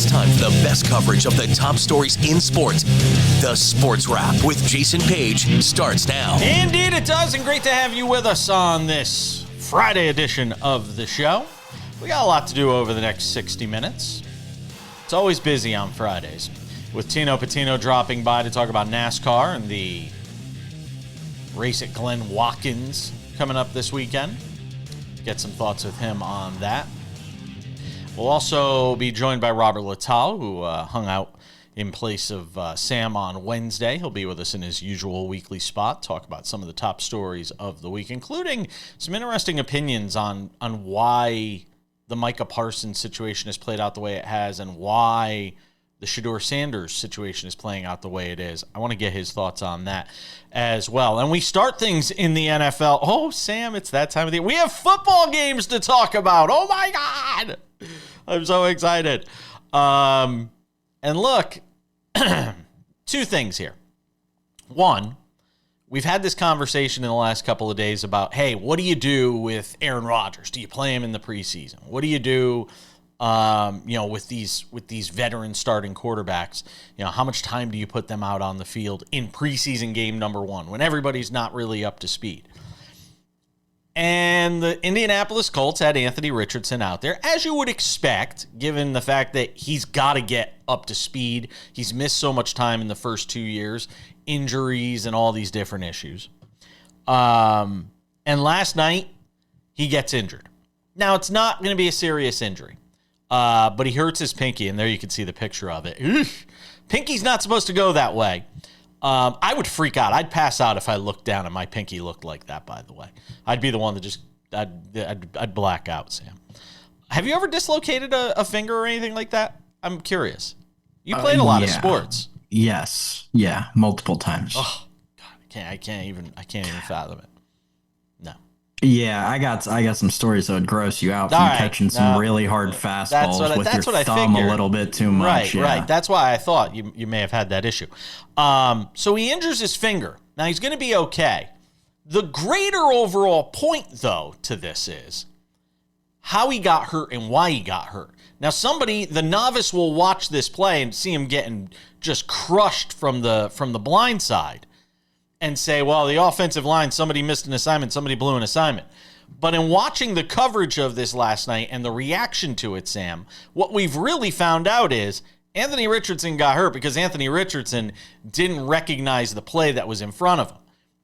time for the best coverage of the top stories in sports. The Sports Wrap with Jason Page starts now. Indeed it does, and great to have you with us on this Friday edition of the show. We got a lot to do over the next 60 minutes. It's always busy on Fridays, with Tino Pattigno dropping by to talk about NASCAR and the race at Glen Watkins coming up this weekend. Get some thoughts with him on that. We'll also be joined by Robert Littal, who hung out in place of Sam on Wednesday. He'll be with us in his usual weekly spot, talk about some of the top stories of the week, including some interesting opinions on why the Micah Parsons situation has played out the way it has and why the Shedeur Sanders situation is playing out the way it is. I want to get his thoughts on that as well. And we start things in the NFL. Oh, Sam, it's that time of the year. We have football games to talk about. Oh, my God. I'm so excited. And look, two things here. One, we've had this conversation in the last couple of days about, hey, what do you do with Aaron Rodgers? Do you play him in the preseason? What do you do, with these veteran starting quarterbacks? How much time do you put them out on the field in preseason game number one when everybody's not really up to speed? And the Indianapolis Colts had Anthony Richardson out there, as you would expect, given the fact that he's got to get up to speed. He's missed so much time in the first 2 years, injuries and all these different issues. And last night, he gets injured. Now, it's not going to be a serious injury, but he hurts his pinky, and there you can see the picture of it. Oof. Pinky's not supposed to go that way. I would freak out. I'd pass out if I looked down and my pinky looked like that, by the way. I'd be the one that just, I'd black out, Sam. Have you ever dislocated a finger or anything like that? I'm curious. You played a lot of sports. Yes. Yeah. Multiple times. Oh, God, I can't even fathom it. No. Yeah, I got some stories that would gross you out from catching some really hard fastballs with your thumb a little bit too much. Right. That's why I thought you may have had that issue. So he injures his finger. Now he's going to be okay. The greater overall point, though, to this is how he got hurt and why he got hurt. Now the novice will watch this play and see him getting just crushed from the blind side and say, well, the offensive line, somebody missed an assignment, somebody blew an assignment. But in watching the coverage of this last night and the reaction to it, Sam, what we've really found out is Anthony Richardson got hurt because Anthony Richardson didn't recognize the play that was in front of him,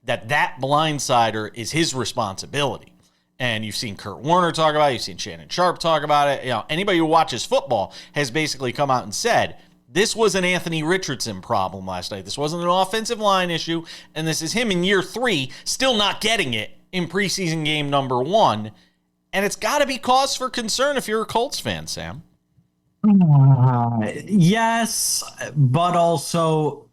that blindsider is his responsibility. And you've seen Kurt Warner talk about it. You've seen Shannon Sharp talk about it. Anybody who watches football has basically come out and said, this was an Anthony Richardson problem last night. This wasn't an offensive line issue, and this is him in year 3 still not getting it in preseason game number 1, and it's got to be cause for concern if you're a Colts fan, Sam. Yes, but also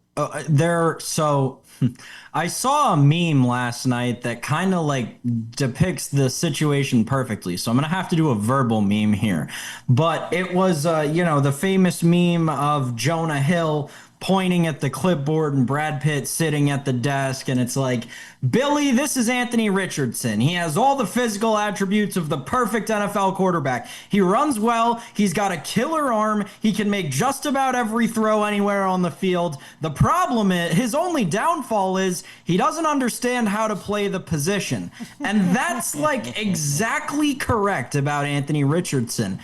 I saw a meme last night that kind of depicts the situation perfectly. So I'm going to have to do a verbal meme here. But it was, the famous meme of Jonah Hill pointing at the clipboard and Brad Pitt sitting at the desk. And it's like, Billy, this is Anthony Richardson. He has all the physical attributes of the perfect NFL quarterback. He runs well. He's got a killer arm. He can make just about every throw anywhere on the field. The problem is, his only downfall is he doesn't understand how to play the position. And that's exactly correct about Anthony Richardson.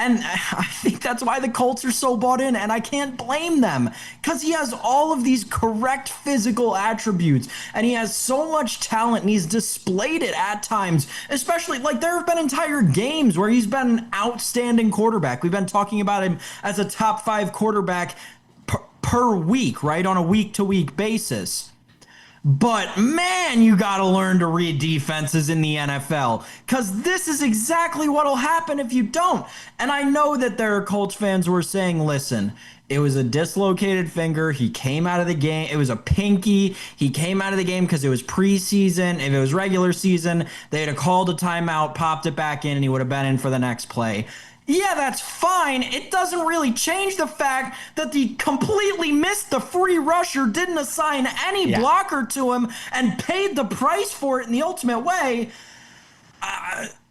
And I think that's why the Colts are so bought in, and I can't blame them, because he has all of these correct physical attributes, and he has so much talent, and he's displayed it at times, especially, there have been entire games where he's been an outstanding quarterback. We've been talking about him as a top 5 quarterback per week, right, on a week-to-week basis. But, man, you got to learn to read defenses in the NFL, because this is exactly what will happen if you don't. And I know that there are Colts fans who are saying, listen, it was a dislocated finger. He came out of the game. It was a pinky. He came out of the game because it was preseason. If it was regular season, they'd have called a timeout, popped it back in, and he would have been in for the next play. Yeah, that's fine. It doesn't really change the fact that he completely missed the free rusher, didn't assign any blocker to him, and paid the price for it in the ultimate way.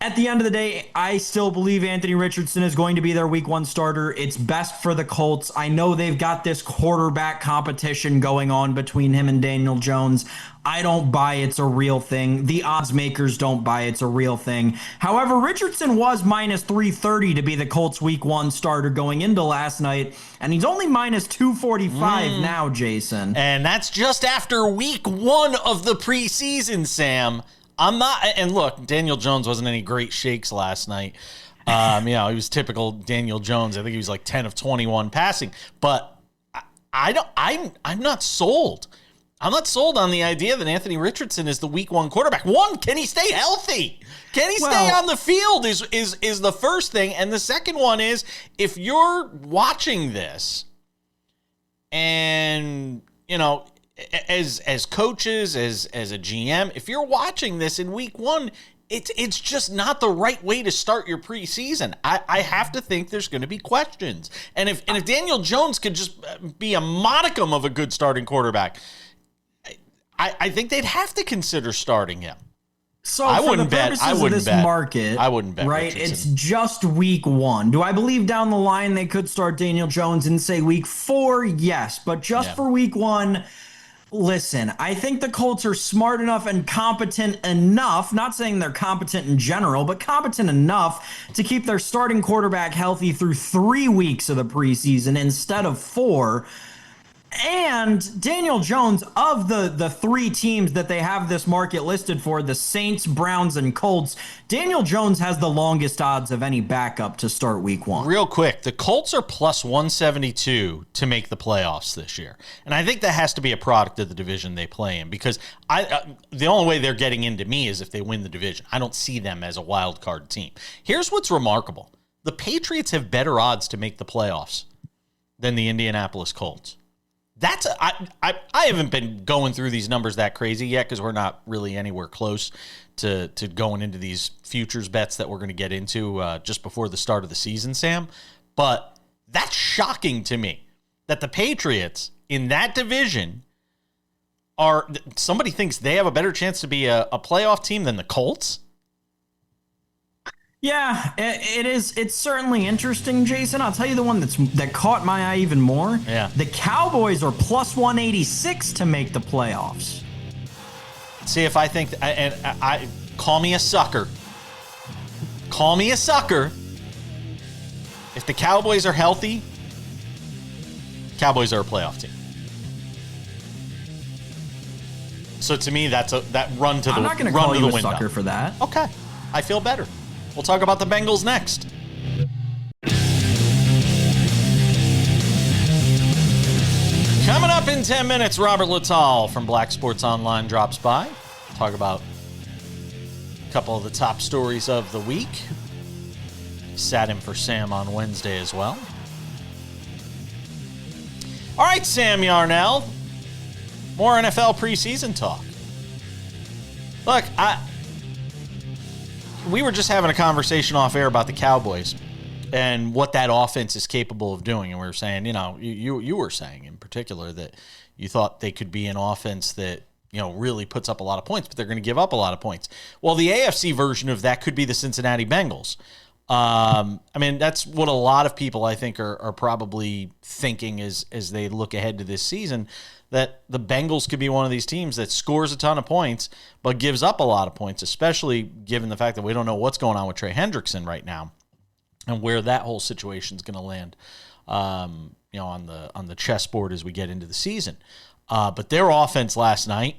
At the end of the day, I still believe Anthony Richardson is going to be their week 1 starter. It's best for the Colts. I know they've got this quarterback competition going on between him and Daniel Jones. I don't buy it's a real thing. The odds makers don't buy it's a real thing. However, Richardson was minus 330 to be the Colts week 1 starter going into last night, and he's only minus 245 now, Jason. And that's just after week 1 of the preseason, Sam. I'm not, and look, Daniel Jones wasn't any great shakes last night. He was typical Daniel Jones. I think he was like 10 of 21 passing, but I'm not sold. I'm not sold on the idea that Anthony Richardson is the week 1 quarterback. One, can he stay healthy? Can he stay on the field is the first thing. And the second one is, if you're watching this and, as coaches, as a GM, if you're watching this in week 1, it's just not the right way to start your preseason. I have to think there's going to be questions. And if Daniel Jones could just be a modicum of a good starting quarterback, I think they'd have to consider starting him. So I wouldn't bet. I wouldn't bet. I wouldn't bet. Right? Richardson. It's just week 1. Do I believe down the line they could start Daniel Jones in, say, week 4? Yes. But just for week 1, listen, I think the Colts are smart enough and competent enough, not saying they're competent in general, but competent enough to keep their starting quarterback healthy through 3 weeks of the preseason instead of 4. And Daniel Jones, of the 3 teams that they have this market listed for, the Saints, Browns, and Colts, Daniel Jones has the longest odds of any backup to start week 1. Real quick, the Colts are plus 172 to make the playoffs this year. And I think that has to be a product of the division they play in, because the only way they're getting into me is if they win the division. I don't see them as a wild card team. Here's what's remarkable. The Patriots have better odds to make the playoffs than the Indianapolis Colts. I haven't been going through these numbers that crazy yet, because we're not really anywhere close to going into these futures bets that we're going to get into just before the start of the season, Sam. But that's shocking to me that the Patriots in that division somebody thinks they have a better chance to be a playoff team than the Colts. Yeah, it is. It's certainly interesting, Jason. I'll tell you the one that caught my eye even more. Yeah. The Cowboys are plus 186 to make the playoffs. See if I think, I call me a sucker. Call me a sucker. If the Cowboys are healthy, Cowboys are a playoff team. So to me, that run to the window. I'm not going to call you a sucker for that. Okay, I feel better. We'll talk about the Bengals next. Coming up in 10 minutes, Robert Littal from Black Sports Online drops by. Talk about a couple of the top stories of the week. Sat in for Sam on Wednesday as well. All right, Sam Yarnell. More NFL preseason talk. Look, we were just having a conversation off air about the Cowboys and what that offense is capable of doing. And we were saying, you were saying in particular that you thought they could be an offense that, really puts up a lot of points, but they're going to give up a lot of points. Well, the AFC version of that could be the Cincinnati Bengals. That's what a lot of people, I think, are probably thinking as they look ahead to this season, that the Bengals could be one of these teams that scores a ton of points but gives up a lot of points, especially given the fact that we don't know what's going on with Trey Hendrickson right now and where that whole situation is going to land, on the chessboard as we get into the season. But their offense last night,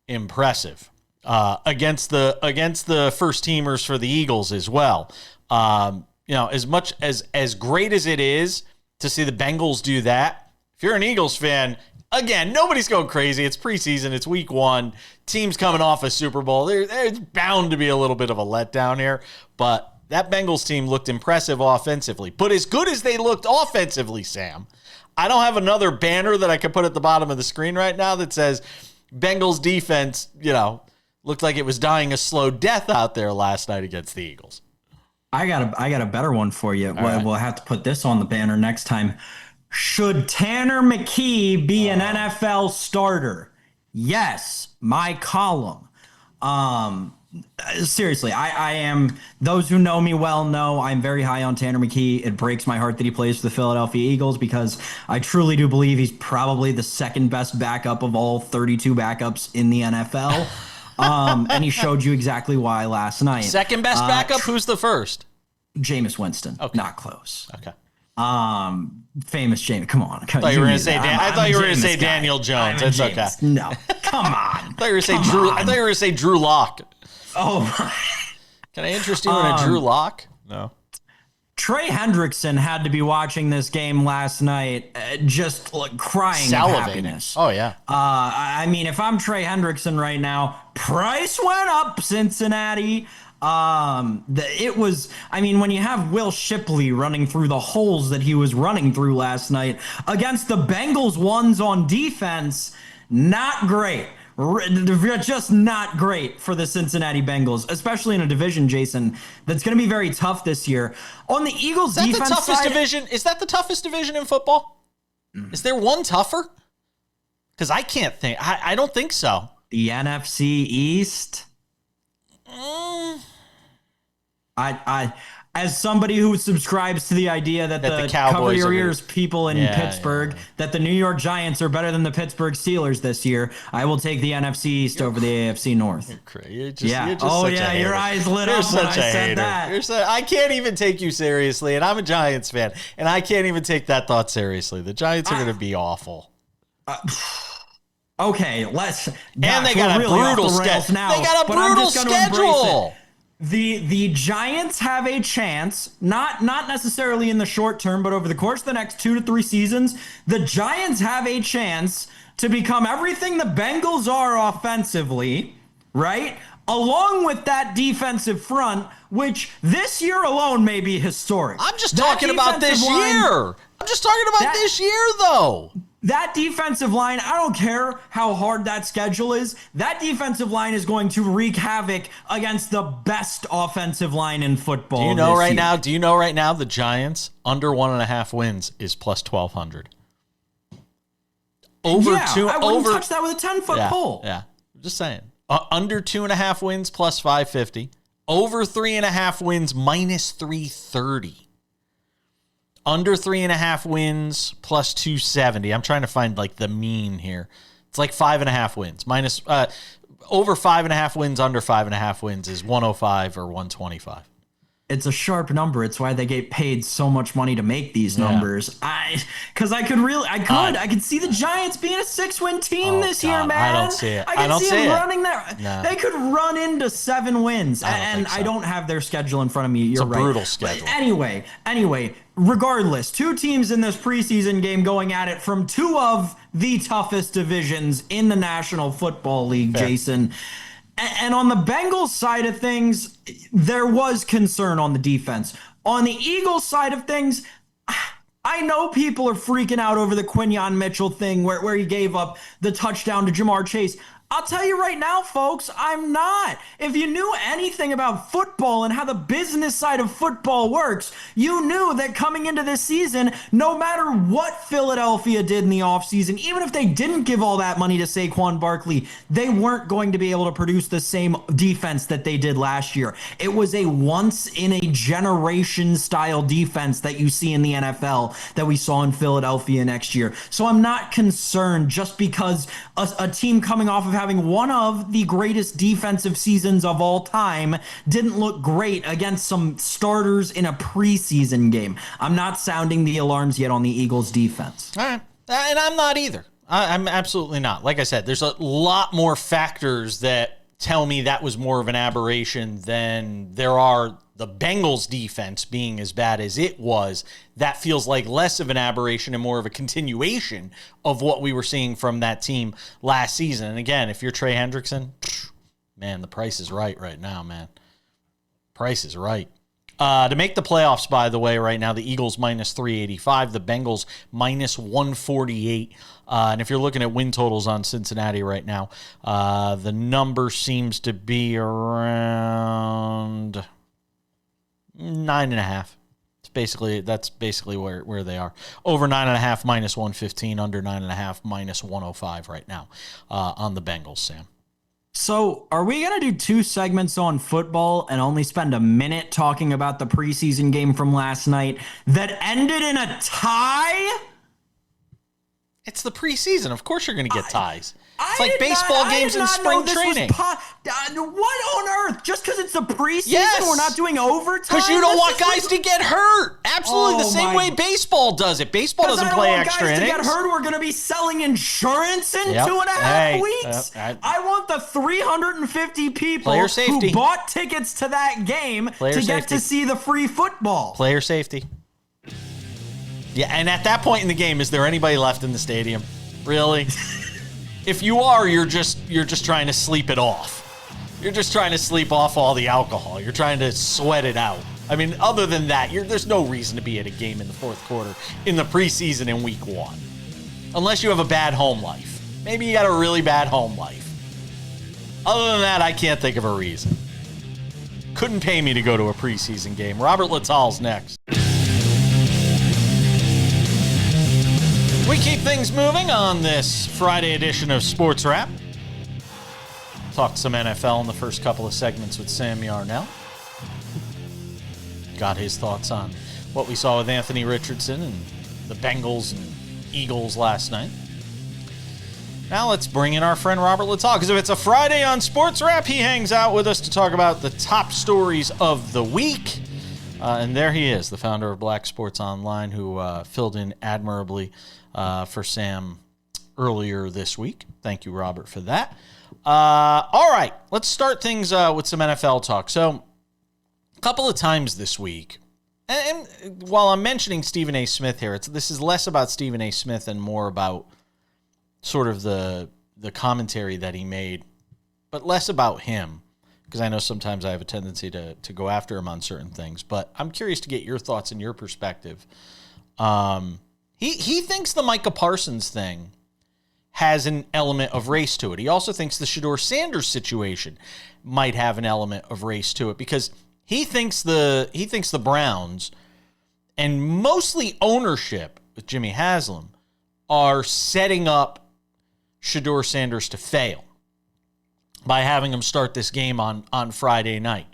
impressive. Against the first teamers for the Eagles as well. As much as great as it is to see the Bengals do that, if you're an Eagles fan, again, nobody's going crazy. It's preseason. It's week 1. Team's coming off a Super Bowl. There's bound to be a little bit of a letdown here. But that Bengals team looked impressive offensively. But as good as they looked offensively, Sam, I don't have another banner that I could put at the bottom of the screen right now that says Bengals defense, looked like it was dying a slow death out there last night against the Eagles. I got a better one for you. We'll have to put this on the banner next time. Should Tanner McKee be an NFL starter? Yes, my column. Seriously, I am. Those who know me well know I'm very high on Tanner McKee. It breaks my heart that he plays for the Philadelphia Eagles because I truly do believe he's probably the second best backup of all 32 backups in the NFL. And he showed you exactly why last night. Second best backup? Who's the first? Jameis Winston. Okay. Not close. Okay. Famous Jameis. Come on. I thought you were going to say I thought you were going to say Daniel Jones. It's okay. No. Come on. I thought you were going to say Drew Lock. Oh my. Can I interest you in a Drew Lock? No. Trey Hendrickson had to be watching this game last night, just like crying of happiness. Oh yeah. I mean, if I'm Trey Hendrickson right now, price went up, Cincinnati. It was, I mean, when you have Will Shipley running through the holes that he was running through last night against the Bengals ones on defense, not great. Just not great for the Cincinnati Bengals, especially in a division, Jason, that's going to be very tough this year. On the Eagles' defense side, is that the toughest division in football? Is there one tougher? Because I can't think. I don't think so. The NFC East. As somebody who subscribes to the idea that the cover your ears people in Pittsburgh, that the New York Giants are better than the Pittsburgh Steelers this year, I will take the NFC East over the AFC North. You're just your eyes lit up when I said that. I can't even take you seriously, and I'm a Giants fan, and I can't even take that thought seriously. The Giants are going to be awful. Okay, and they got a brutal schedule. They got a brutal schedule. The Giants have a chance, not necessarily in the short term, but over the course of the next 2 to 3 seasons, the Giants have a chance to become everything the Bengals are offensively, right? Along with that defensive front, which this year alone may be historic. I'm just talking about this year. I'm just talking about this year, though. That defensive line, I don't care how hard that schedule is, that defensive line is going to wreak havoc against the best offensive line in football. Do you know right now the Giants under 1.5 wins is plus 1,200? I wouldn't touch that with a 10-foot pole. Yeah, I'm just saying. Under 2.5 wins plus 550. Over 3.5 wins minus 330. Under 3.5 wins plus 270. I'm trying to find like the mean here. It's like 5.5 wins. Over 5.5 wins, under 5.5 wins is 105 or 125. It's a sharp number. It's why they get paid so much money to make these numbers. I could see the Giants being a 6-win team this year, man. I don't see it. I can see them running there. No. They could run into 7 wins. I don't have their schedule in front of me. You're right. It's a brutal schedule. But anyway, regardless, 2 teams in this preseason game going at it from 2 of the toughest divisions in the National Football League, Fair. Jason. And on the Bengals side of things, there was concern on the defense. On the Eagles side of things, I know people are freaking out over the Quinyon Mitchell thing where he gave up the touchdown to Jamar Chase. I'll tell you right now, folks, I'm not. If you knew anything about football and how the business side of football works, you knew that coming into this season, no matter what Philadelphia did in the offseason, even if they didn't give all that money to Saquon Barkley, they weren't going to be able to produce the same defense that they did last year. It was a once-in-a-generation style defense that you see in the NFL that we saw in Philadelphia next year. So I'm not concerned just because a team coming off of having one of the greatest defensive seasons of all time didn't look great against some starters in a preseason game. I'm not sounding the alarms yet on the Eagles defense. All right. And I'm not either. I'm absolutely not. Like I said, there's a lot more factors that tell me that was more of an aberration than there are the Bengals defense being as bad as it was. That feels like less of an aberration and more of a continuation of what we were seeing from that team last season. And again, if you're Trey Hendrickson, man, the price is right now, man. Price is right. To make the playoffs, by the way, right now, the Eagles minus 385, the Bengals minus 148. And if you're looking at win totals on Cincinnati right now, the number seems to be around 9.5. That's basically where they are. Over 9.5 minus 115, under 9.5 minus 105 right now on the Bengals, Sam. So, are we going to do 2 segments on football and only spend a minute talking about the preseason game from last night that ended in a tie? It's the preseason. Of course you're going to get ties. It's I like did baseball not- games I did in not spring know this was training. what on earth? Just because it's the preseason, Yes. we're not doing overtime? Because you don't This want is guys to get hurt. Absolutely the Oh, same my- way baseball does it. Baseball Because doesn't I don't play want extra guys innings. to get hurt. We're going to be selling insurance in Yep. 2.5 Hey, weeks. I want the 350 people Player safety. who bought tickets to that game Player to safety. get to see the free football. Player safety. Yeah, and at that point in the game, is there anybody left in the stadium? Really? If you are, you're just trying to sleep it off. You're just trying to sleep off all the alcohol. You're trying to sweat it out. I mean, other than that, there's no reason to be at a game in the fourth quarter in the preseason in week 1. Unless you have a bad home life. Maybe you got a really bad home life. Other than that, I can't think of a reason. Couldn't pay me to go to a preseason game. Robert Littal's next. We keep things moving on this Friday edition of SportsWrap. Talked some NFL in the first couple of segments with Sam Yarnell. Got his thoughts on what we saw with Anthony Richardson and the Bengals and Eagles last night. Now let's bring in our friend Robert Littal, because if it's a Friday on SportsWrap, he hangs out with us to talk about the top stories of the week. And there he is, the founder of Black Sports Online, who filled in admirably for Sam earlier this week. Thank you, Robert, for that. All right, let's start things with some NFL talk. So, a couple of times this week, and while I'm mentioning Stephen A. Smith here, this is less about Stephen A. Smith and more about sort of the commentary that he made, but less about him, because I know sometimes I have a tendency to go after him on certain things. But I'm curious to get your thoughts and your perspective. He thinks the Micah Parsons thing has an element of race to it. He also thinks the Shedeur Sanders situation might have an element of race to it, because he thinks the Browns and mostly ownership with Jimmy Haslam are setting up Shedeur Sanders to fail by having him start this game on Friday night.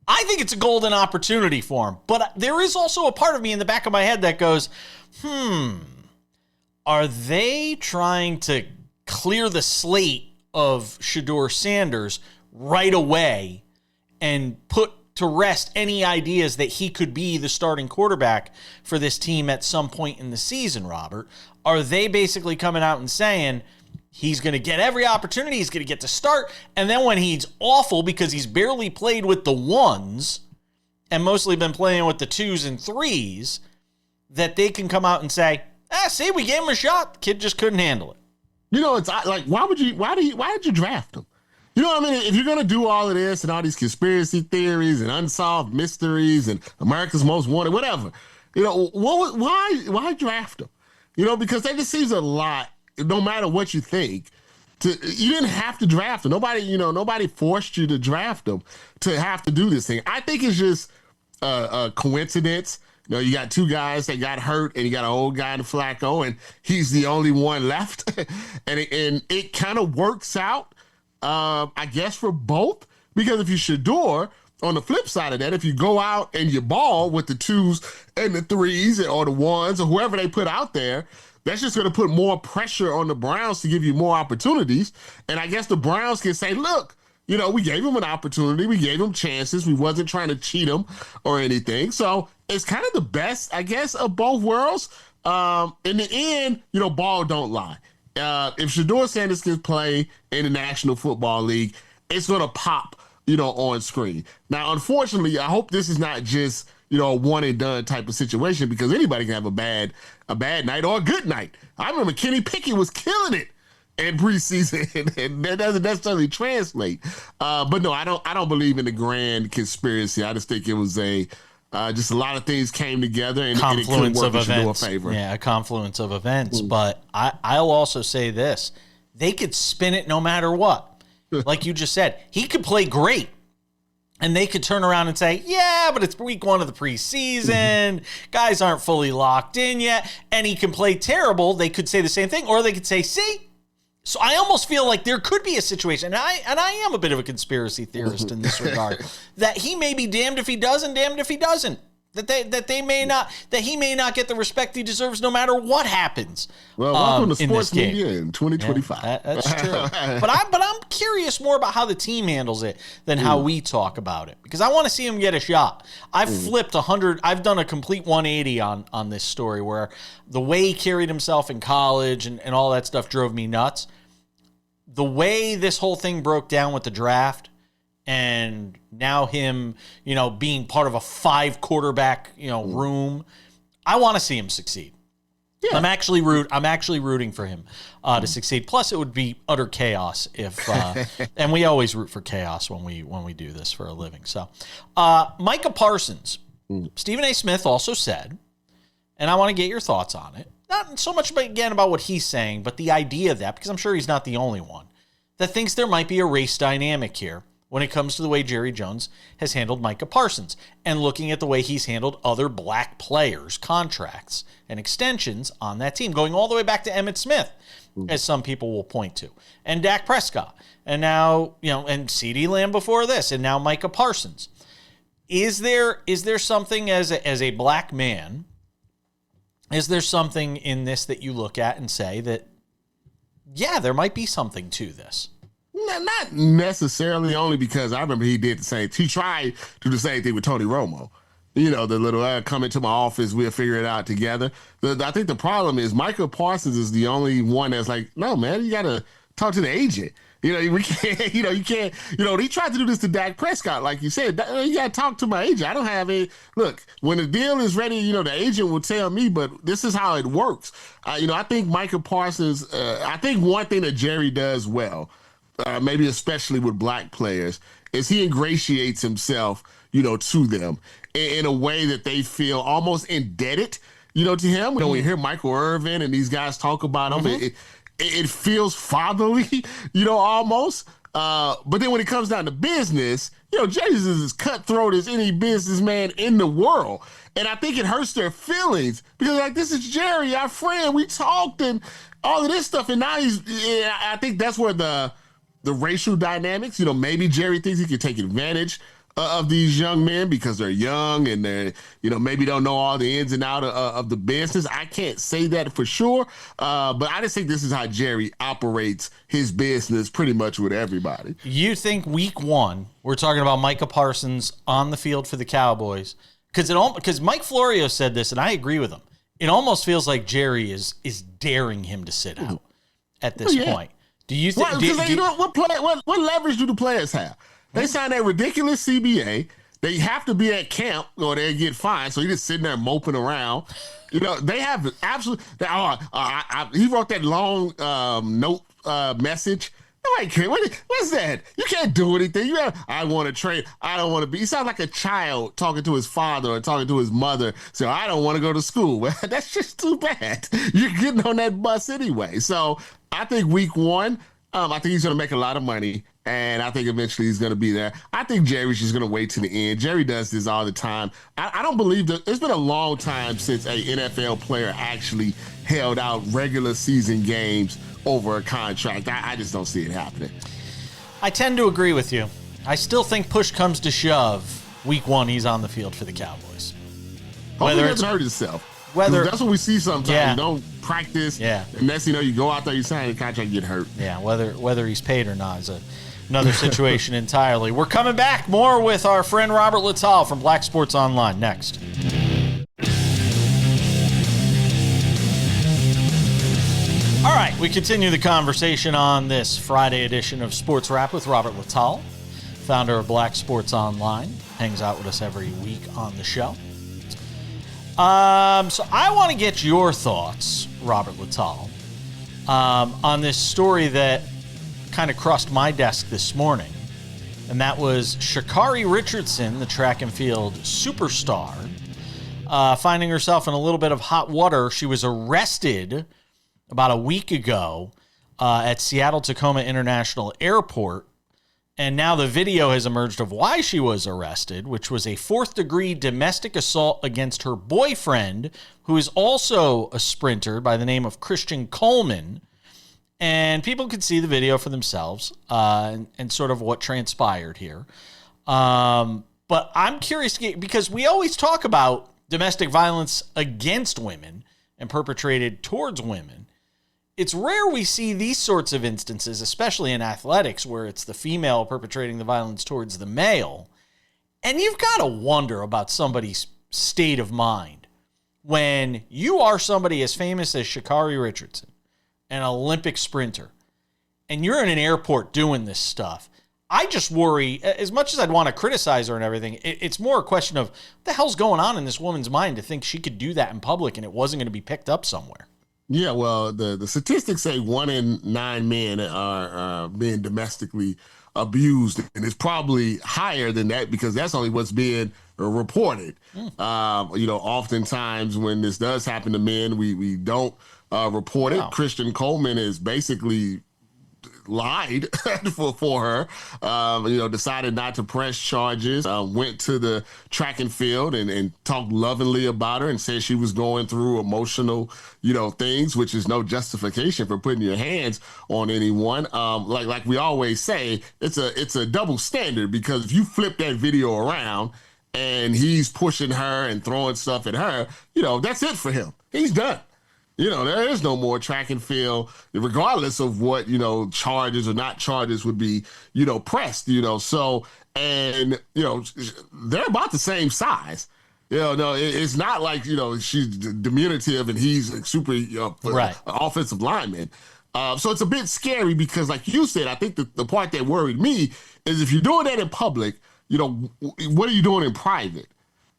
I think it's a golden opportunity for him, but there is also a part of me in the back of my head that goes, are they trying to clear the slate of Shedeur Sanders right away and put to rest any ideas that he could be the starting quarterback for this team at some point in the season, Robert? Are they basically coming out and saying he's going to get every opportunity, he's going to get to start, and then when he's awful because he's barely played with the ones and mostly been playing with the 2s and 3s, that they can come out and say, see, we gave him a shot. The kid just couldn't handle it. You know, it's like, why did you draft him? You know what I mean? If you're going to do all of this and all these conspiracy theories and unsolved mysteries and America's Most Wanted, whatever, you know, why draft him? You know, because that just seems a lot, no matter what you think. You didn't have to draft him. Nobody forced you to draft him to have to do this thing. I think it's just a coincidence. You know, you got 2 guys that got hurt, and you got an old guy in Flacco, and he's the only one left. and it kind of works out, I guess, for both. Because if you Shedeur, on the flip side of that, if you go out and you ball with the 2s and the 3s or the 1s or whoever they put out there, that's just going to put more pressure on the Browns to give you more opportunities. And I guess the Browns can say, look, you know, we gave him an opportunity. We gave him chances. We wasn't trying to cheat him or anything. So it's kind of the best, I guess, of both worlds. In the end, you know, ball don't lie. If Shedeur Sanders can play in the National Football League, it's going to pop, you know, on screen. Now, unfortunately, I hope this is not just, you know, a one and done type of situation, because anybody can have a bad night or a good night. I remember Kenny Pickett was killing it in preseason, and that doesn't necessarily translate. But no, I don't believe in the grand conspiracy. I just think it was just a lot of things came together and it couldn't work in Shedeur's favor. Yeah, a confluence of events. But I'll also say this: they could spin it no matter what. Like you just said, he could play great. And they could turn around and say, yeah, but it's week 1 of the preseason. Guys aren't fully locked in yet. And he can play terrible. They could say the same thing. Or they could say, see, So I almost feel like there could be a situation, and I am a bit of a conspiracy theorist in this regard, that he may be damned if he does and damned if he doesn't. That he may not get the respect he deserves no matter what happens. Well, welcome to sports media in 2025. Yeah, that's true. but I'm curious more about how the team handles it than how we talk about it, because I want to see him get a shot. I've flipped 100. I've done a complete 180 on this story, where the way he carried himself in college and all that stuff drove me nuts. The way this whole thing broke down with the draft, and now him, being part of a 5 quarterback, room, I want to see him succeed. Yeah. I'm actually rooting for him to succeed. Plus, it would be utter chaos if, and we always root for chaos when we do this for a living. So, Micah Parsons, Stephen A. Smith also said, and I want to get your thoughts on it. Not so much about what he's saying, but the idea of that, because I'm sure he's not the only one that thinks there might be a race dynamic here when it comes to the way Jerry Jones has handled Micah Parsons, and looking at the way he's handled other black players' contracts and extensions on that team, going all the way back to Emmitt Smith, as some people will point to, and Dak Prescott, and now, and CeeDee Lamb before this, and now Micah Parsons. Is there something as a black man, is there something in this that you look at and say that, yeah, there might be something to this? Not necessarily, only because I remember he did the same. He tried to do the same thing with Tony Romo. The little come into my office, we'll figure it out together. I think the problem is Micah Parsons is the only one that's like, no, man, you got to talk to the agent. We can't, you can't, he tried to do this to Dak Prescott, like you said. You got to talk to my agent. I don't have a look. When the deal is ready, the agent will tell me, but this is how it works. I think Micah Parsons, I think one thing that Jerry does well, maybe especially with black players, is he ingratiates himself, to them in a way that they feel almost indebted, to him. When you hear Michael Irvin and these guys talk about him, it feels fatherly, almost. But then when it comes down to business, Jerry's is as cutthroat as any businessman in the world. And I think it hurts their feelings because, this is Jerry, our friend. We talked and all of this stuff. And now I think that's where the racial dynamics, maybe Jerry thinks he can take advantage of these young men because they're young and they're, maybe don't know all the ins and outs of the business. I can't say that for sure, but I just think this is how Jerry operates his business pretty much with everybody. You think week 1, we're talking about Micah Parsons on the field for the Cowboys, because Mike Florio said this, and I agree with him. It almost feels like Jerry is daring him to sit out at this point. Do you think? What leverage do the players have? They sign that ridiculous CBA. They have to be at camp or they get fined. So he's just sitting there moping around. They have absolute. He wrote that long note message. Nobody cares. What's that? You can't do anything. I want to trade. I don't want to be. He sounds like a child talking to his father or talking to his mother. So I don't want to go to school. Well, that's just too bad. You're getting on that bus anyway. So I think week 1, I think he's going to make a lot of money. And I think eventually he's going to be there. I think Jerry's just going to wait to the end. Jerry does this all the time. I don't believe that it's been a long time since a NFL player actually held out regular season games over a contract. I just don't see it happening. I tend to agree with you. I still think push comes to shove, week 1, he's on the field for the Cowboys. Hopefully he doesn't hurt himself. That's what we see sometimes. Yeah. You don't practice. Yeah. And next thing you know, you go out there, you sign a contract, you get hurt. Yeah, whether he's paid or not is another situation entirely. We're coming back more with our friend Robert Littal from Black Sports Online next. All right, we continue the conversation on this Friday edition of Sports Wrap with Robert Littal, founder of Black Sports Online. Hangs out with us every week on the show. So I want to get your thoughts, Robert Littal, on this story that kind of crossed my desk this morning, and that was Sha'Carri Richardson, the track and field superstar, finding herself in a little bit of hot water. She was arrested about a week ago at Seattle-Tacoma International Airport, and now the video has emerged of why she was arrested, which was a 4th-degree domestic assault against her boyfriend, who is also a sprinter by the name of Christian Coleman. And people could see the video for themselves and sort of what transpired here. But I'm curious because we always talk about domestic violence against women and perpetrated towards women. It's rare we see these sorts of instances, especially in athletics, where it's the female perpetrating the violence towards the male. And you've got to wonder about somebody's state of mind when you are somebody as famous as Sha'Carri Richardson, an Olympic sprinter, and you're in an airport doing this stuff. I just worry, as much as I'd want to criticize her and everything, it's more a question of what the hell's going on in this woman's mind to think she could do that in public and it wasn't going to be picked up somewhere. Yeah, well, the statistics say 1 in 9 men are being domestically abused, and it's probably higher than that because that's only what's being reported. Oftentimes when this does happen to men, we don't report it. Christian Coleman is basically lied for her, decided not to press charges, went to the track and field and talked lovingly about her and said she was going through emotional, things, which is no justification for putting your hands on anyone. Like we always say, it's a double standard because if you flip that video around and he's pushing her and throwing stuff at her, that's it for him. He's done. There is no more track and field, regardless of what, charges or not charges would be, pressed, so, and, they're about the same size. It's not like, she's diminutive and he's a super offensive lineman. So it's a bit scary because, like you said, I think the part that worried me is if you're doing that in public, what are you doing in private?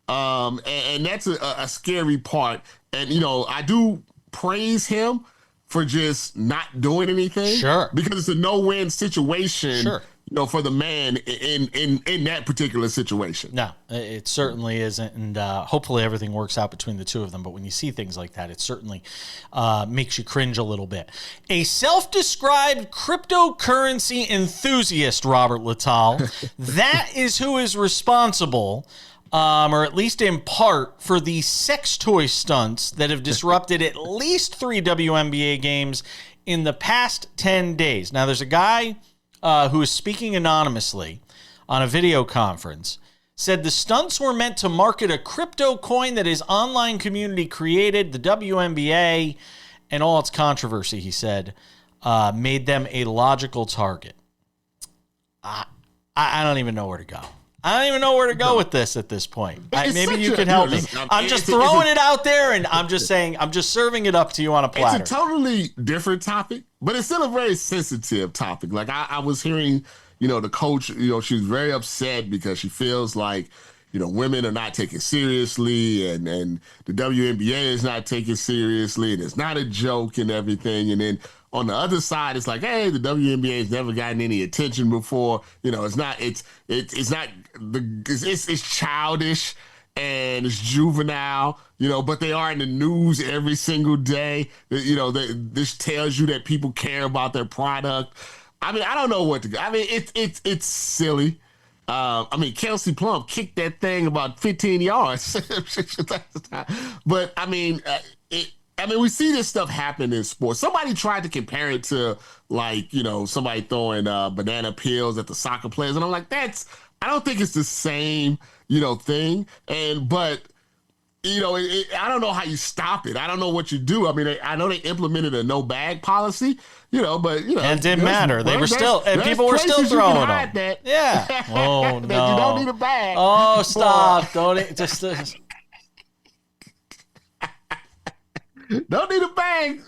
And that's a scary part. And, I do praise him for just not doing anything. Sure. Because it's a no-win situation, for the man in that particular situation. No, it certainly isn't. And hopefully everything works out between the two of them. But when you see things like that, it certainly makes you cringe a little bit. A self-described cryptocurrency enthusiast, Robert Littal, that is who is responsible or at least in part, for the sex toy stunts that have disrupted at least 3 WNBA games in the past 10 days. Now, there's a guy who is speaking anonymously on a video conference, said the stunts were meant to market a crypto coin that his online community created. The WNBA and all its controversy, he said, made them a logical target. I don't even know where to go. I don't even know where to go with this at this point. Maybe you can help me. I'm just throwing it out there, and I'm just saying, I'm just serving it up to you on a platter. It's a totally different topic, but it's still a very sensitive topic. Like I was hearing, the coach, she was very upset because she feels like, women are not taken seriously and the WNBA is not taken seriously and it's not a joke and everything. And then on the other side, it's like, hey, the WNBA has never gotten any attention before. It's childish and it's juvenile, but they are in the news every single day. This tells you that people care about their product. I mean, I don't know what to go. I mean, it's silly. Kelsey Plum kicked that thing about 15 yards. But we see this stuff happen in sports. Somebody tried to compare it to somebody throwing banana peels at the soccer players. And I'm like, I don't think it's the same, thing. But I don't know how you stop it. I don't know what you do. I mean, I know they implemented a no bag policy, but and it didn't matter. They were still, and people were still throwing them. Yeah. Oh no. You don't need a bag. Oh, stop! Don't just. Don't need a bag,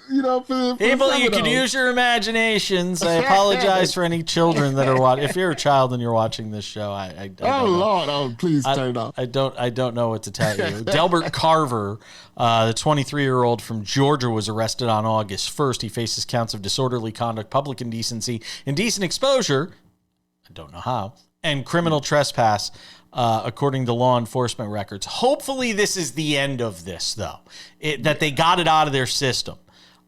for people. You can use your imaginations. I apologize for any children that are watching. If you're a child and you're watching this show, I oh Lord, oh please turn it off. I don't know what to tell you. Delbert Carver, the 23-year-old from Georgia, was arrested on August 1st. He faces counts of disorderly conduct, public indecency, indecent exposure. I don't know how, and criminal trespass. According to law enforcement records. Hopefully this is the end of this, though, that they got it out of their system.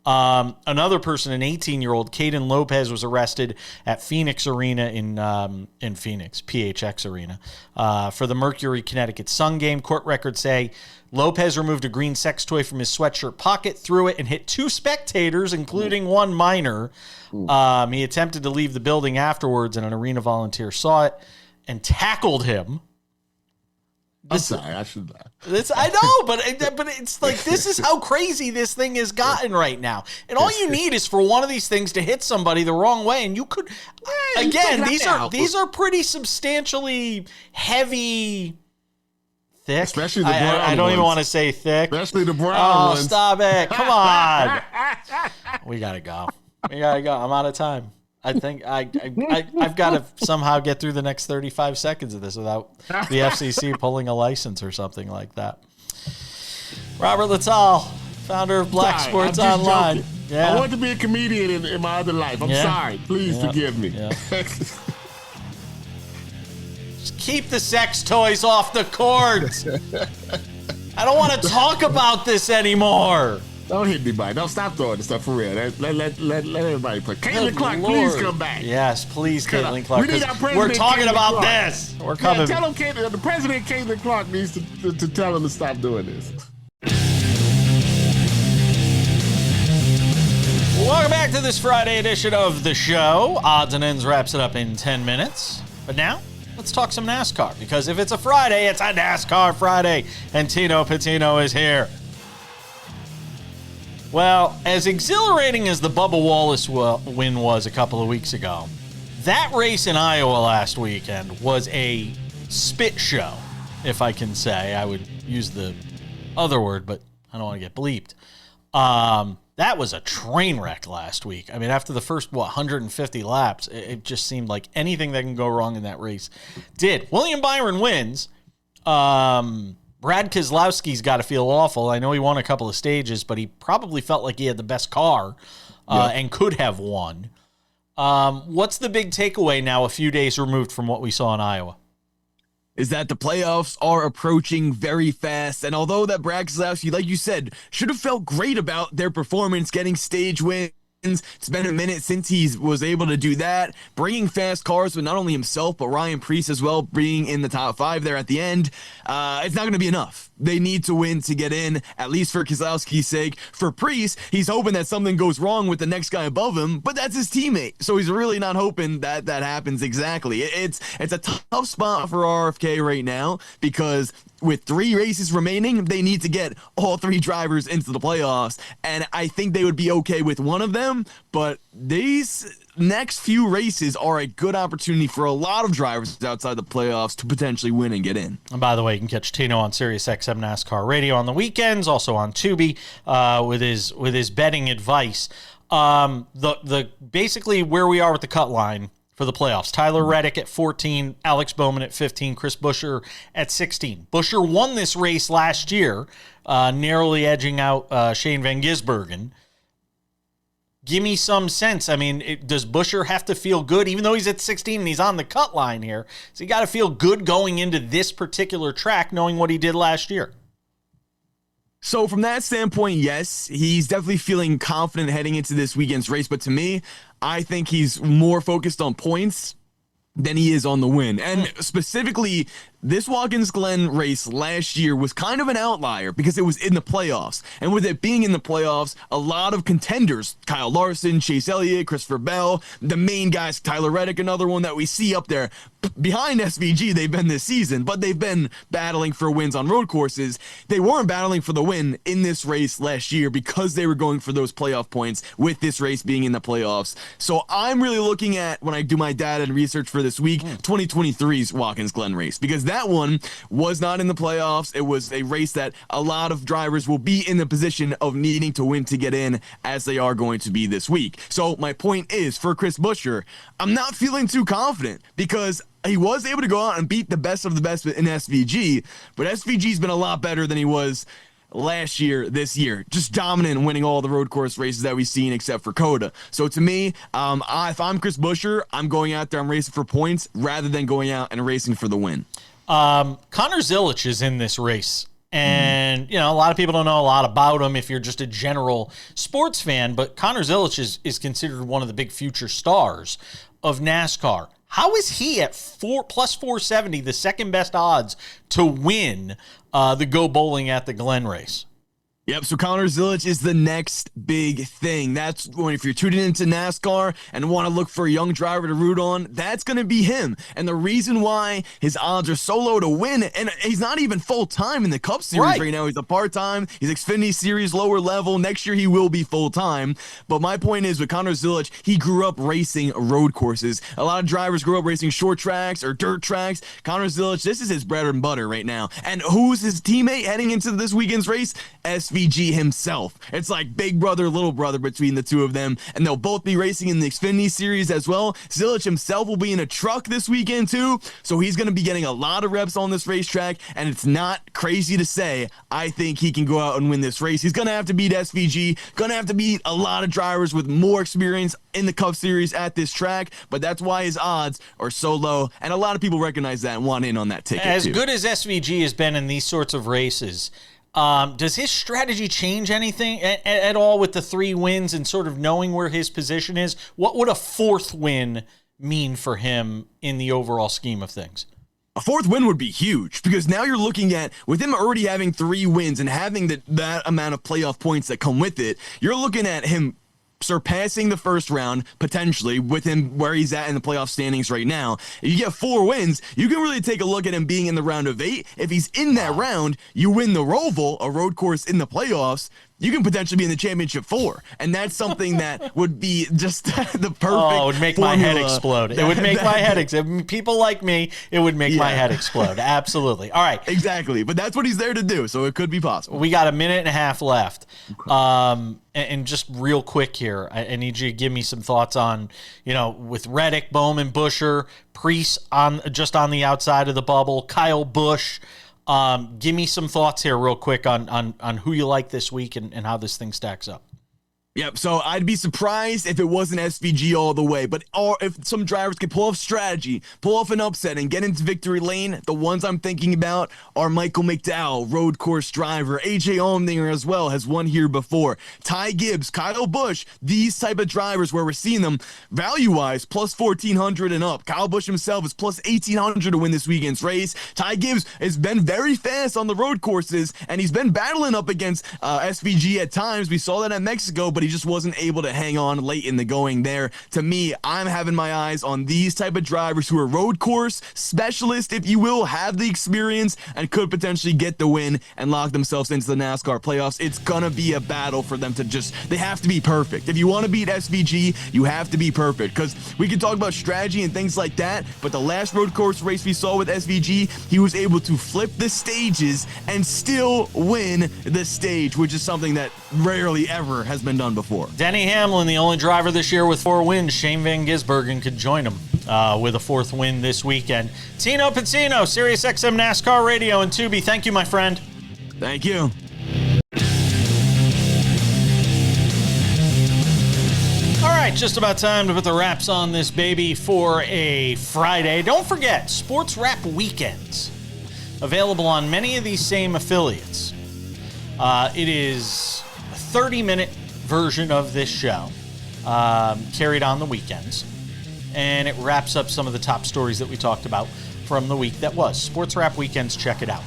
Another person, an 18-year-old, Caden Lopez, was arrested at Phoenix Arena in Phoenix, PHX Arena, for the Mercury, Connecticut Sun game. Court records say Lopez removed a green sex toy from his sweatshirt pocket, threw it, and hit 2 spectators, including one minor. He attempted to leave the building afterwards, and an arena volunteer saw it and tackled him. I'm sorry, I should laugh. I know, but it's like, this is how crazy this thing has gotten right now. And all you need is for one of these things to hit somebody the wrong way, and you could. Again, these are pretty substantially heavy, thick. Especially the brown I don't ones. even want to say thick. Especially the brown ones. Oh, stop it! Come on. We gotta go. I'm out of time. I think I've got to somehow get through the next 35 seconds of this without the FCC pulling a license or something like that. Robert Littal, founder of Black Sports Online. Yeah. I want to be a comedian in my other life. I'm sorry. Please forgive me. Yeah. Just keep the sex toys off the court. I don't want to talk about this anymore. Don't hit me, Mike. Don't stop throwing the stuff for real. Let everybody play. Caitlin Clark, please come back. Yes, please, Caitlin Clark. We need our president. We're talking Caitlin about Clark. this. We're coming. Yeah, tell him, the president, Caitlin Clark, needs to tell him to stop doing this. Welcome back to this Friday edition of the show. Odds and Ends wraps it up in 10 minutes. But now, let's talk some NASCAR. Because if it's a Friday, it's a NASCAR Friday. And Tino Pattigno is here. Well, as exhilarating as the Bubba Wallace win was a couple of weeks ago, that race in Iowa last weekend was a spit show, if I can say. I would use the other word, but I don't want to get bleeped. That was a train wreck last week. I mean, after the first, 150 laps, it just seemed like anything that can go wrong in that race did. William Byron wins. Brad Keselowski's got to feel awful. I know he won a couple of stages, but he probably felt like he had the best car and could have won. What's the big takeaway now, a few days removed from what we saw in Iowa? Is that the playoffs are approaching very fast. And although that Brad Keselowski, like you said, should have felt great about their performance, getting stage wins, it's been a minute since he was able to do that, bringing fast cars with not only himself, but Ryan Preece as well, being in the top 5 there at the end. It's not going to be enough. They need to win to get in, at least for Keselowski's sake. For Preece, he's hoping that something goes wrong with the next guy above him, but that's his teammate. So he's really not hoping that happens exactly. It's a tough spot for RFK right now, because with 3 races remaining, they need to get all 3 drivers into the playoffs. And I think they would be okay with one of them, but these next few races are a good opportunity for a lot of drivers outside the playoffs to potentially win and get in. And by the way, you can catch Tino on SiriusXM NASCAR Radio on the weekends, also on Tubi with his betting advice. The basically where we are with the cut line for the playoffs: Tyler Reddick at 14, Alex Bowman at 15, Chris Buescher at 16. Buescher won this race last year, narrowly edging out Shane Van Gisbergen. Give me some sense. I mean, does Buescher have to feel good, even though he's at 16 and he's on the cut line here? So he got to feel good going into this particular track, knowing what he did last year. So from that standpoint, yes, he's definitely feeling confident heading into this weekend's race. But to me, I think he's more focused on points than he is on the win. And specifically, this Watkins Glen race last year was kind of an outlier because it was in the playoffs. And with it being in the playoffs, a lot of contenders, Kyle Larson, Chase Elliott, Christopher Bell, the main guys, Tyler Reddick, another one that we see up there behind SVG, they've been this season, but they've been battling for wins on road courses. They weren't battling for the win in this race last year because they were going for those playoff points with this race being in the playoffs. So I'm really looking at, when I do my data and research for this week, 2023's Watkins Glen race, because that one was not in the playoffs. It was a race that a lot of drivers will be in the position of needing to win to get in, as they are going to be this week. So my point is, for Chris Buescher, I'm not feeling too confident because he was able to go out and beat the best of the best in SVG, but SVG's been a lot better than he was last year, this year, just dominant and winning all the road course races that we've seen except for Coda. So to me, if I'm Chris Buescher, I'm going out there, I'm racing for points rather than going out and racing for the win. Connor Zilic is in this race, And, a lot of people don't know a lot about him if you're just a general sports fan, but Connor Zilisch is considered one of the big future stars of NASCAR. How is he at plus 470, the second best odds to win the Go Bowling at the Glen race? Yep, so Connor Zilisch is the next big thing. That's when, if you're tuning into NASCAR and want to look for a young driver to root on, that's going to be him. And the reason why his odds are so low to win, and he's not even full-time in the Cup Series right now. He's a part-time. He's Xfinity Series lower level. Next year, he will be full-time. But my point is, with Connor Zilisch, he grew up racing road courses. A lot of drivers grew up racing short tracks or dirt tracks. Connor Zilisch, this is his bread and butter right now. And who's his teammate heading into this weekend's race? SVG himself. It's like big brother, little brother between the two of them, and they'll both be racing in the Xfinity Series as well. Zilisch himself will be in a truck this weekend too, so he's going to be getting a lot of reps on this racetrack, and it's not crazy to say I think he can go out and win this race. He's going to have to beat SVG, going to have to beat a lot of drivers with more experience in the Cup Series at this track, but that's why his odds are so low, and a lot of people recognize that and want in on that ticket as too. Good as SVG has been in these sorts of races, does his strategy change anything at all with the 3 wins and sort of knowing where his position is? What would a 4th win mean for him in the overall scheme of things? A 4th win would be huge, because now you're looking at, with him already having 3 wins and having that amount of playoff points that come with it, you're looking at him surpassing the first round, potentially, with him where he's at in the playoff standings right now. If you get 4 wins, you can really take a look at him being in the round of 8. If he's in that round, you win the Roval, a road course in the playoffs, you can potentially be in the championship 4. And that's something that would be just the perfect it would make my head explode. It would make my head explode. People like me, it would make my head explode. Absolutely. All right. Exactly. But that's what he's there to do, so it could be possible. We got a minute and a half left. And just real quick here, I need you to give me some thoughts on, with Reddick, Bowman, Buescher, Preece on the outside of the bubble, Kyle Busch. Give me some thoughts here real quick on who you like this week and how this thing stacks up. Yep, so I'd be surprised if it wasn't SVG all the way, but if some drivers can pull off strategy, pull off an upset, and get into victory lane, the ones I'm thinking about are Michael McDowell, road course driver, AJ Allmendinger as well, has won here before, Ty Gibbs, Kyle Busch, these type of drivers where we're seeing them value-wise, plus 1,400 and up. Kyle Busch himself is plus 1,800 to win this weekend's race. Ty Gibbs has been very fast on the road courses, and he's been battling up against SVG at times. We saw that at Mexico, but he just wasn't able to hang on late in the going there. To me, I'm having my eyes on these type of drivers who are road course specialists, if you will, have the experience, and could potentially get the win and lock themselves into the NASCAR playoffs. It's gonna be a battle for them to they have to be perfect. If you want to beat SVG, you have to be perfect, because we can talk about strategy and things like that, but the last road course race we saw with SVG, he was able to flip the stages and still win the stage, which is something that rarely ever has been done before. Denny Hamlin, the only driver this year with 4 wins. Shane Van Gisbergen could join him with a 4th win this weekend. Tino Pattigno, SiriusXM NASCAR Radio and Tubi. Thank you, my friend. Thank you. All right, just about time to put the wraps on this baby for a Friday. Don't forget, SportsWrap Weekends. Available on many of these same affiliates. It is a 30-minute version of this show, carried on the weekends, and it wraps up some of the top stories that we talked about from the week that was. SportsWrap Weekends, check it out.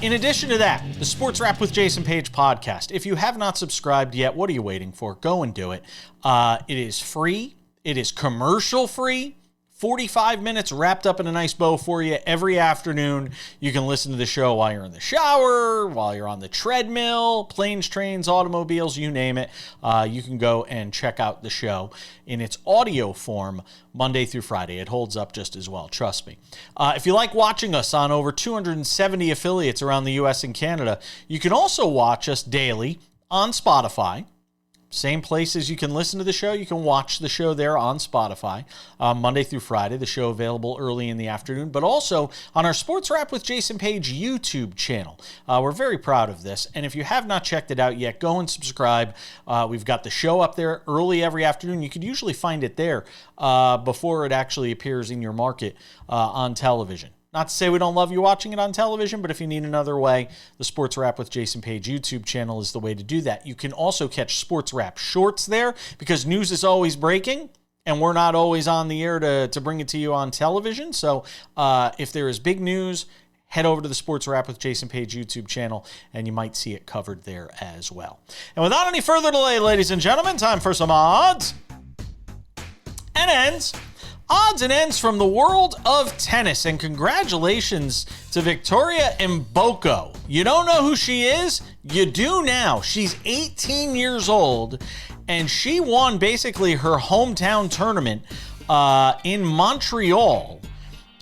In addition to that, the SportsWrap with Jason Page podcast. If you have not subscribed yet, what are you waiting for? Go and do it. It is free. It is commercial free. 45 minutes wrapped up in a nice bow for you every afternoon. You can listen to the show while you're in the shower, while you're on the treadmill, planes, trains, automobiles, you name it. You can go and check out the show in its audio form Monday through Friday. It holds up just as well, trust me. If you like watching us on over 270 affiliates around the U.S. and Canada, you can also watch us daily on Spotify. Same places you can listen to the show. You can watch the show there on Spotify, Monday through Friday. The show available early in the afternoon, but also on our SportsWrap with Jason Page YouTube channel. We're very proud of this, and if you have not checked it out yet, go and subscribe. We've got the show up there early every afternoon. You could usually find it there before it actually appears in your market on television. Not to say we don't love you watching it on television, but if you need another way, the Sports Wrap with Jason Page YouTube channel is the way to do that. You can also catch Sports Wrap shorts there because news is always breaking and we're not always on the air to bring it to you on television. So if there is big news, head over to the Sports Wrap with Jason Page YouTube channel and you might see it covered there as well. And without any further delay, ladies and gentlemen, time for some odds and ends. Odds and ends from the world of tennis, and congratulations to Victoria Mboko. You don't know who she is? You do now. She's 18 years old, and she won basically her hometown tournament in Montreal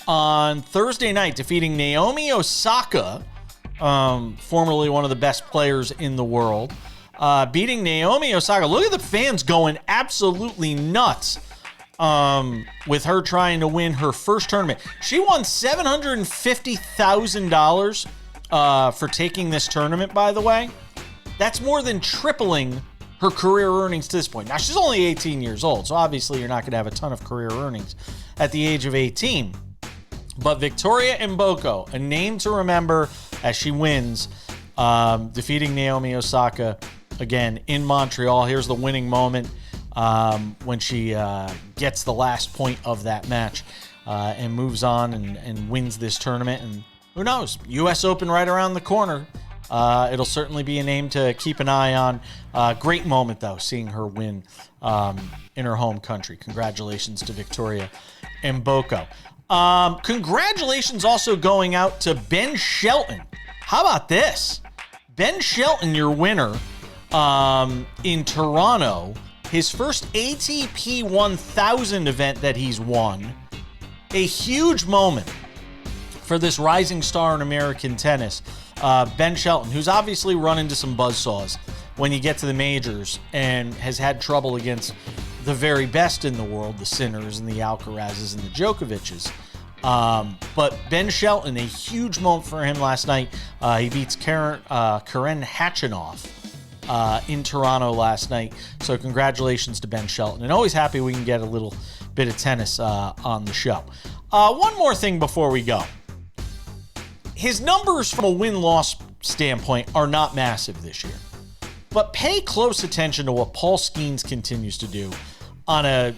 on Thursday night, defeating Naomi Osaka, formerly one of the best players in the world, beating Naomi Osaka. Look at the fans going absolutely nuts. With her trying to win her first tournament. She won $750,000 for taking this tournament, by the way. That's more than tripling her career earnings to this point. Now, she's only 18 years old, so obviously you're not going to have a ton of career earnings at the age of 18. But Victoria Mboko, a name to remember as she wins, defeating Naomi Osaka again in Montreal. Here's the winning moment. When she gets the last point of that match and moves on and wins this tournament. And who knows? U.S. Open right around the corner. It'll certainly be a name to keep an eye on. Great moment, though, seeing her win in her home country. Congratulations to Victoria Mboko. Congratulations also going out to Ben Shelton. How about this? Ben Shelton, your winner in Toronto. His first ATP 1000 event that he's won. A huge moment for this rising star in American tennis. Ben Shelton, who's obviously run into some buzzsaws when you get to the majors and has had trouble against the very best in the world, the Sinners and the Alcarazes and the Djokovic's. But Ben Shelton, a huge moment for him last night. He beats Karen Khachanov. In Toronto last night. So congratulations to Ben Shelton. And always happy we can get a little bit of tennis on the show. One more thing before we go. His numbers from a win-loss standpoint are not massive this year. But pay close attention to what Paul Skeens continues to do on a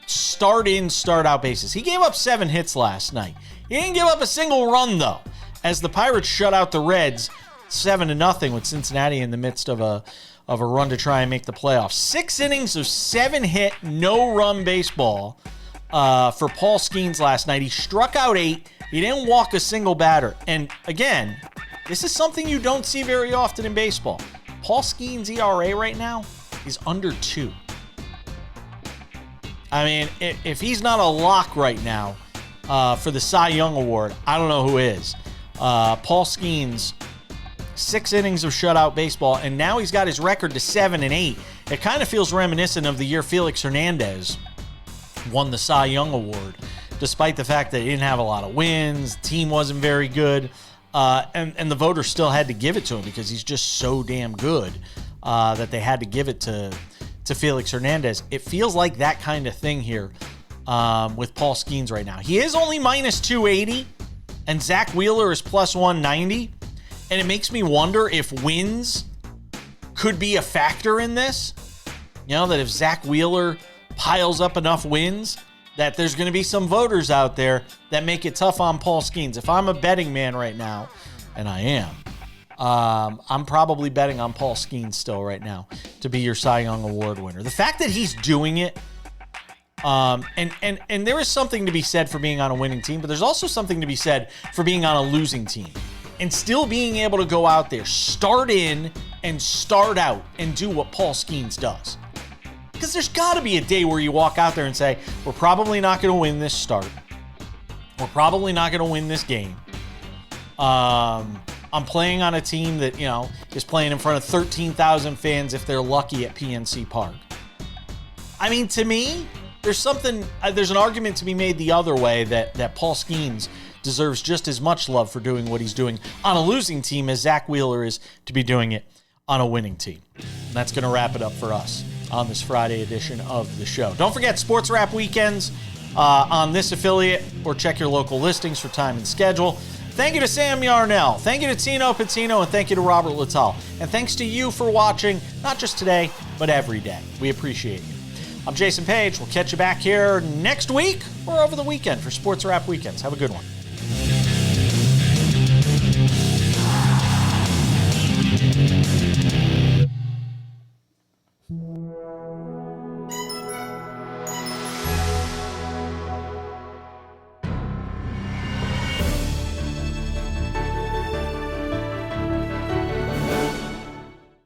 start-in, start-out basis. He gave up 7 hits last night. He didn't give up a single run, though, as the Pirates shut out the Reds 7-0 with Cincinnati in the midst of a run to try and make the playoffs. 6 innings of 7-hit, no-run baseball for Paul Skeens last night. He struck out 8. He didn't walk a single batter. And again, this is something you don't see very often in baseball. Paul Skeens' ERA right now is under 2. I mean, if he's not a lock right now for the Cy Young Award, I don't know who is. Paul Skeens, 6 innings of shutout baseball, and now he's got his record to 7-8. It kind of feels reminiscent of the year Felix Hernandez won the Cy Young Award, despite the fact that he didn't have a lot of wins, the team wasn't very good, and the voters still had to give it to him because he's just so damn good that they had to give it to Felix Hernandez. It feels like that kind of thing here with Paul Skeens right now. He is only minus 280, and Zach Wheeler is plus 190. And it makes me wonder if wins could be a factor in this. You know, that if Zach Wheeler piles up enough wins, that there's going to be some voters out there that make it tough on Paul Skeens. If I'm a betting man right now, and I am, I'm probably betting on Paul Skeens still right now to be your Cy Young Award winner. The fact that he's doing it, and there is something to be said for being on a winning team, but there's also something to be said for being on a losing team. And still being able to go out there, start in and start out and do what Paul Skeens does. Because there's got to be a day where you walk out there and say, we're probably not going to win this start. We're probably not going to win this game. I'm playing on a team that, you know, is playing in front of 13,000 fans if they're lucky at PNC Park. I mean, to me, there's an argument to be made the other way that Paul Skeens deserves just as much love for doing what he's doing on a losing team as Zach Wheeler is to be doing it on a winning team. And that's going to wrap it up for us on this Friday edition of the show. Don't forget, Sports Wrap weekends on this affiliate, or check your local listings for time and schedule. Thank you to Sam Yarnell. Thank you to Tino Pattigno, and thank you to Robert Littal. And thanks to you for watching, not just today, but every day. We appreciate you. I'm Jason Page. We'll catch you back here next week or over the weekend for Sports Wrap Weekends. Have a good one.